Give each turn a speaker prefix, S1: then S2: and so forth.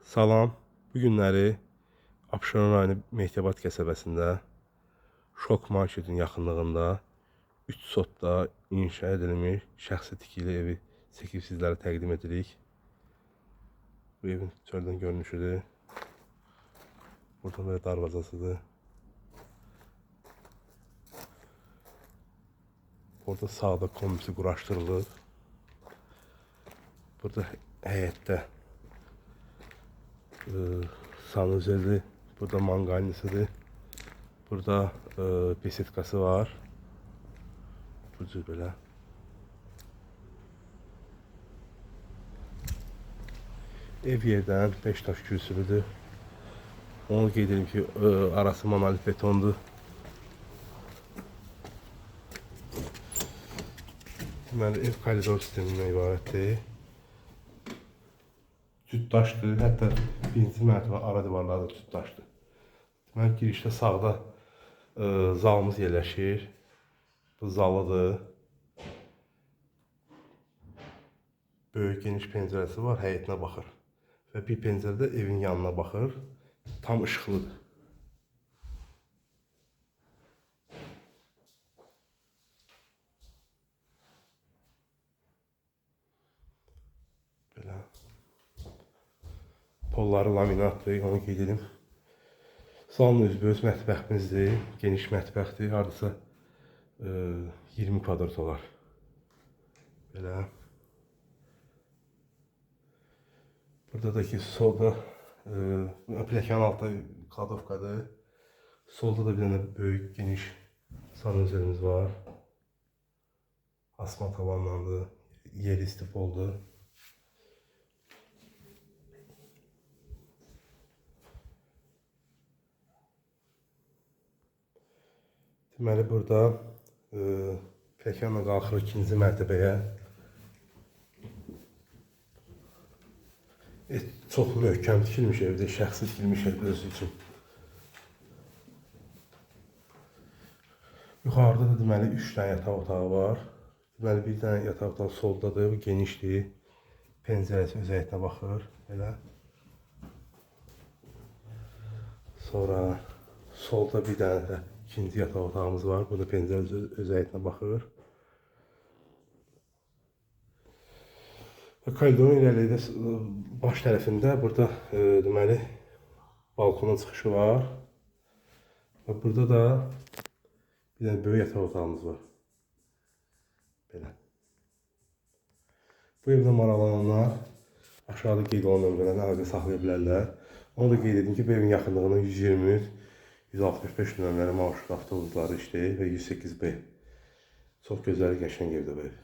S1: Salam. Bu günləri Abşeron rayonu Mehtəbat qəsəbəsində Şok Marketin yaxınlığında 3 sotda inşa edilmiş şəxsi tikili evi çəkib sizlərə təqdim edirik. Bu evin çöldən görünüşüdür. Burada böyle darvazasıdır. Burada sağda komisi quraşdırılır. Burada həyətdə sanuzeli, burada mangalnisidir. Burada besetkası var. Bu cür belə. Ev yerdən 5 daş kürsülüdür. Onu qeyd edim ki, arası monolit betondur. Deməli, ev koridor sistemindən ibarətdir. Cüt daşdır, hətta birinci mərtəbə ara divarları da cüt daşdır. Deməli, girişdə sağda zalımız yerləşir. Bu zalıdır. Böyük geniş pəncərəsi var, həyətinə baxır. Və bir pəncərədə evin yanına baxır. Tam işıqlıdır. Belə. Polları laminatdır, onu qeyd edim. Salon üzbəüz mətbəximizdir, geniş mətbəxdir, hardasa 20 kvadrat olar. Belə. Burada da ki, solda pləkanın altında kladovkadır. Solda da bir dənə böyük, geniş sanuzelimiz var. Asma tavanlandı, yeri istif oldu. Deməli, burada pləkanla qalxır ikinci mərtəbəyə. Çox möhkəm tikilmiş evdir, şəxsi tikilmiş ev özü üçün. Yuxarıda da deməli 3 dənə yataq otağı var. Deməli, bir dənə yataq otağı soldadır, bu genişdir. Pəncərəsi öz həyətinə baxır, belə. Sonra solda bir dənə də ikinci yataq otağımız var. Burada pəncərəsi öz həyətinə baxır. Koridorun irəliləyində baş tərəfində burada deməli balkona çıxışı var. Və burada da bir dənə böyük yataq otağımız var. Belə. Bu evdə maraqlananlar aşağıda qeyd olunan nömrələrdən əlaqə saxlaya bilərlər. Onu da qeyd edim ki, bu evin yaxınlığında 123, 165 nömrəli marşrut avtobusları işləyir və 108B. Çox gözəl, qəşəng evdir bu ev.